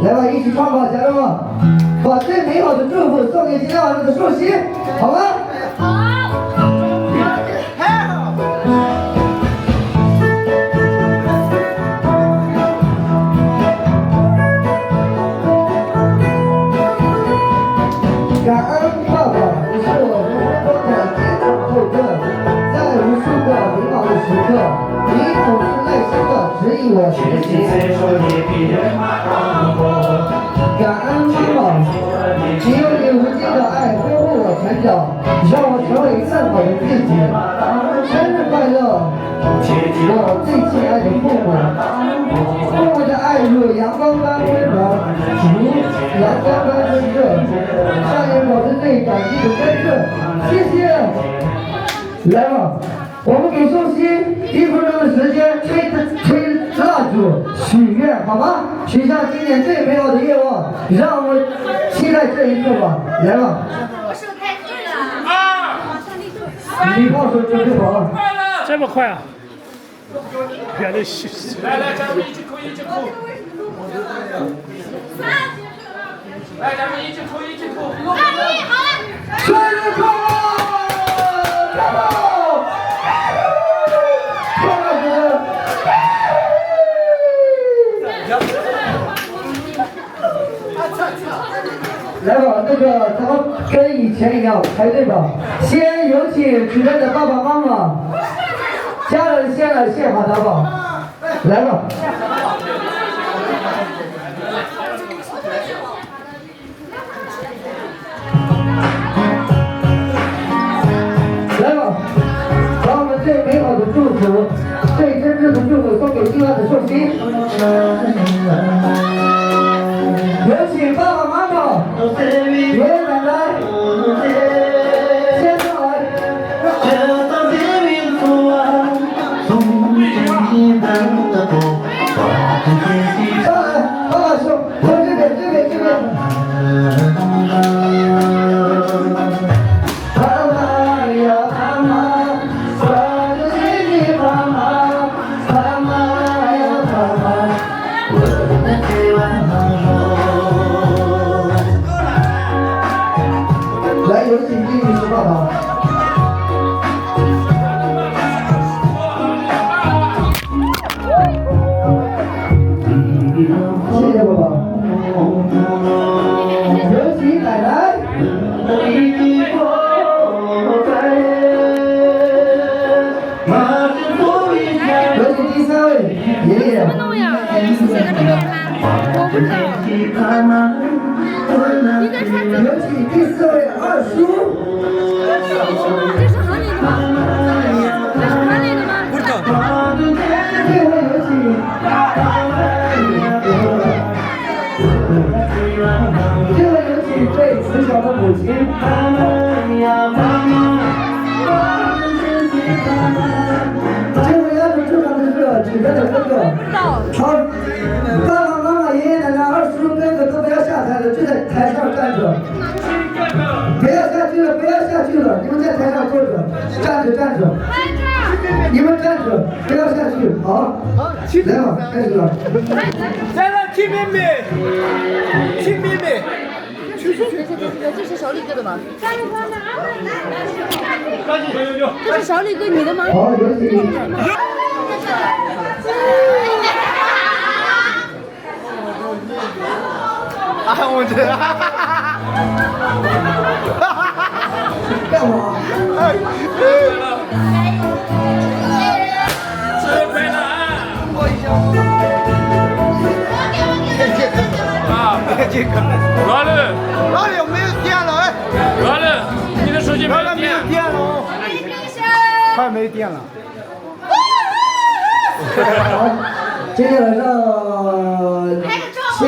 来吧，一起唱吧，家人们，把最美好的祝福送给今天晚上的寿星，好吗？感恩爸爸，你是我人生中的坚强后盾，在无数个迷茫的时刻，你总是耐心的指引我前行。感恩妈妈，你用你无尽的爱呵护我成长，让我成为更好的自己。生日快乐，我最亲爱的父母，父母的爱如阳光般温暖，如阳光般温热，上演我是最感激的真正，谢谢。来吧，我们给寿星1分钟的时间吹蜡烛许愿，好吗？许下今年最美好的愿望，让我们期待这一刻吧。来吧。我手太黑了。你放手准备好了。这么快啊！原来是。来，咱们一起哭，一起哭。来，咱们一起哭，一起哭。好了。生日快乐！加油！来吧，那个咱们跟以前一样排队吧。先有请主任的爸爸妈妈，家人先来献花打宝。来吧。来吧，把我们最美好的祝福、最真挚的祝福送给今晚的寿星。有请爸爸妈妈、爷爷奶奶先上来。上来，爸爸兄，从这边。爸妈呀爸妈，我的亲亲爸妈，爸妈呀爸妈，我的最晚好。来，有请金女士爸爸。谢谢爸爸。有请奶奶。有请第3位爷爷。弄呀？写个这个我不知道。有请第4位二叔。这是河里的吗？这是河里的吗？不知道。最后有请。最后有请最慈祥的母亲。最后要求出场的是主任的哥哥。好，爸爸妈妈、爷爷奶奶、二叔哥哥都不要下台了，就在台上站着。不要下去了，你们在台上坐着，站着。你们站着，不要下去，好。来吧，开始了。来了，亲妹妹。这是小李哥的吗？这是小李哥你的吗？好，有请。我这。干嘛？生日快乐啊！这个。老李，我没有电了哎。老李，你的手机没有电了。快没电了。好，今天晚上拍个照可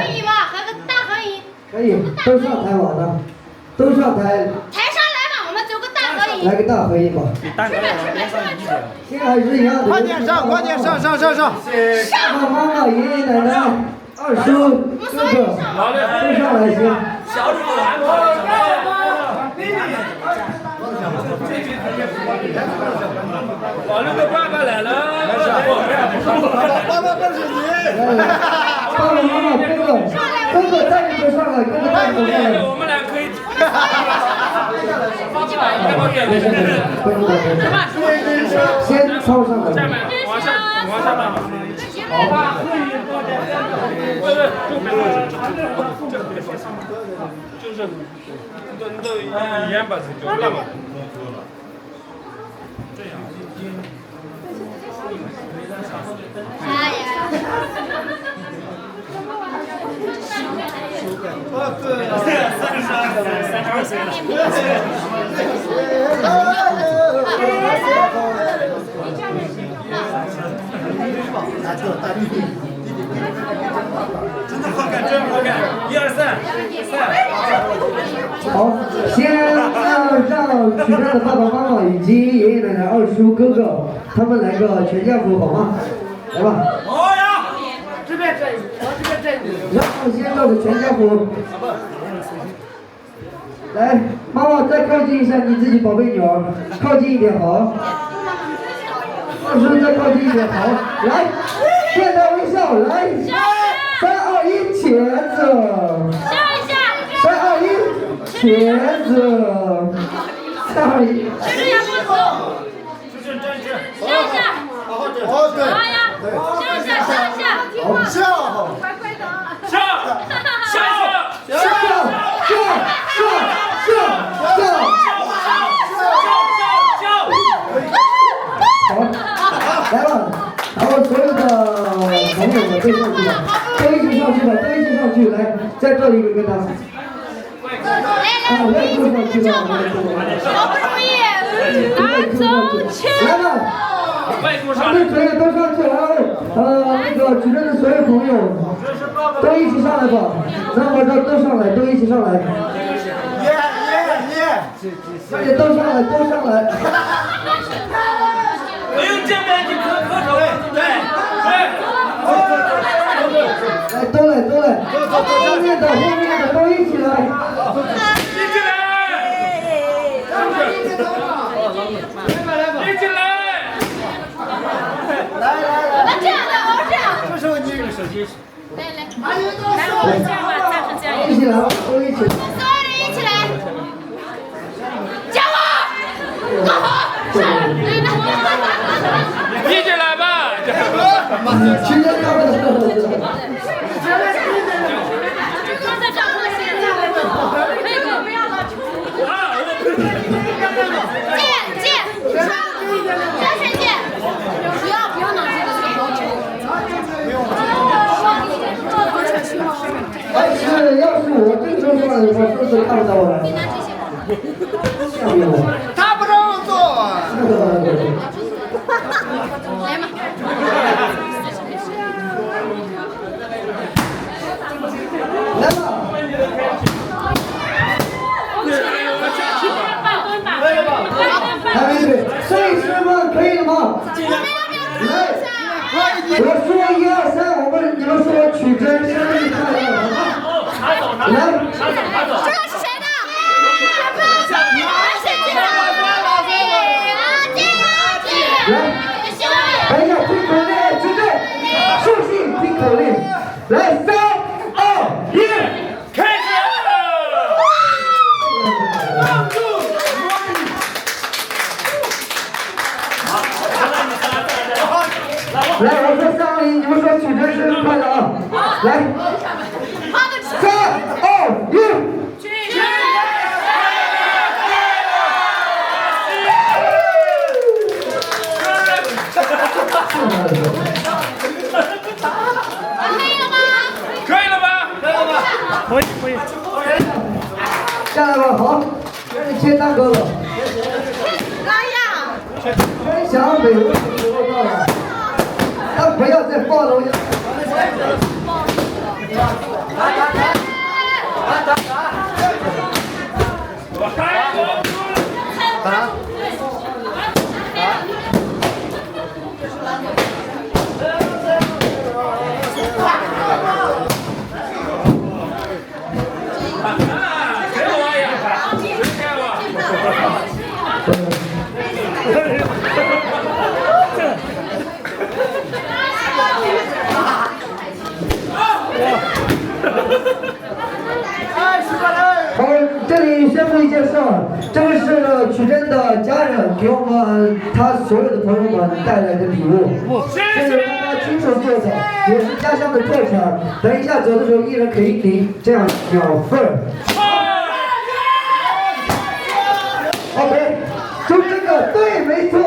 以吗？还个大合影。可以，都上台玩了，都上台。台上来吧，我们走个大合影。来个大合影吧。现在还是一样的。快点上！爸爸妈妈、爷爷奶奶、二叔、哥哥，都上来先。小李来了。老刘的爸爸来了。爸爸不是你。爸爸妈妈。哥哥站着就上来，哥哥站着就上来。我们俩可以。先抄上来。下面往下慢。好。就是都一样吧，就这样吧。这样。真的好看，真好看！1、2、3，好，先让曲站的爸爸妈妈以及爷爷奶奶、二叔哥哥他们来个全家福好吗？来吧。好呀！这边这，往这边这。然后先照着全家福。来，妈妈再靠近一下你自己宝贝女儿，靠近一点好。二叔再靠近一点好，来，面带微笑，来，3、2、1，茄子。笑一下。3、2、1，茄子。3、2、1。这是杨公主。笑一下。好呀。笑一下，笑一下。笑。乖乖的。笑。好，来了，然后所有的朋友们都上去了，都一起上去了，都一起上去，来，再做一个跟他。我也坐上去了，好不容易拿走去。来吧，他们所有都上去了，那个举着的所有朋友都一起上来吧，咱们这都上来，都一起上来。大家都上来，都上来。不用见面，你磕头。对。来，都来，后面的都一起来。一起来。来，这样的，这样。这时候你这个手机。来，我们这样吧，站成这样。一起来，都一起。所有人一起来。加我！好。一起来吧。去年他们的。要是我这个时候上来的话，是不是看不到我了？他不让我做。来嘛。来吧。还没对，摄影师们可以了吗？来，我说1、2、3，你们说曲真生日快乐，好吗？来，这个是谁的？来，等一下，听口令，绝对，竖起听口令，来，3、2、1，开始。来，我说3、2、1，你们说曲真生日快乐啊！来，3、2、1。可以了吧？可以。下来吧，好，给你签单哥哥。来呀！分享美味的时候到了，但不要再暴露。好，这里宣布一件事儿，这个是曲珍的家人给我们他所有的朋友们带来的礼物，是他亲手做的，也是家乡的特产。等一下走的时候，一人可以领这样2份。OK， 就这个，对，没错。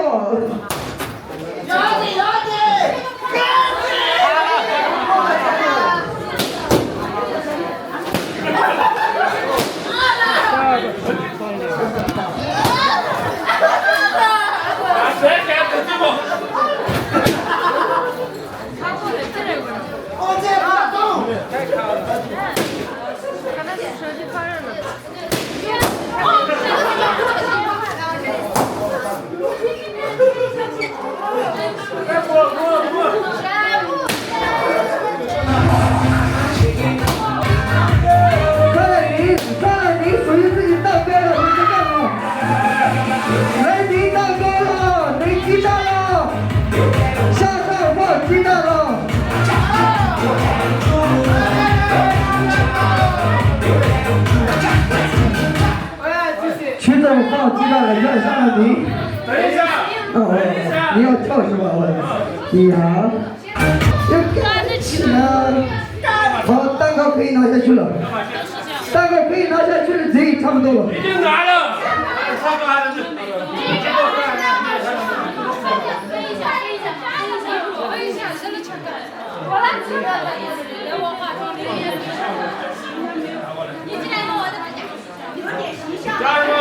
曲总放鸡蛋了，要上了你。等一下。哦，你要跳是吧？你好。好，蛋糕可以拿下去了。蛋糕可以拿下去了，这差不多了。已经拿了。家人们，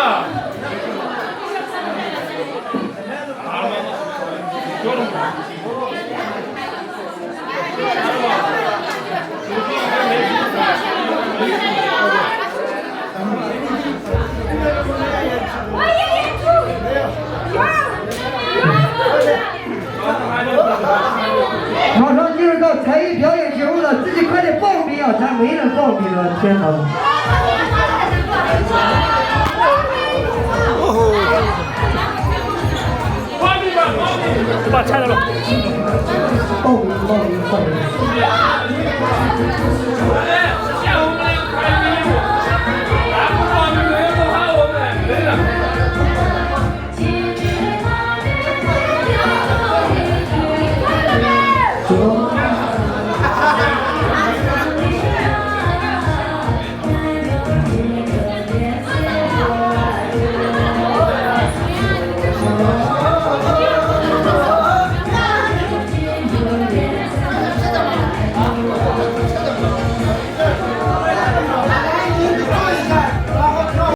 马上进入到才艺表演节目了，自己快点报名啊！咱没人报名了，天哪！把拆了吧。报名，快点！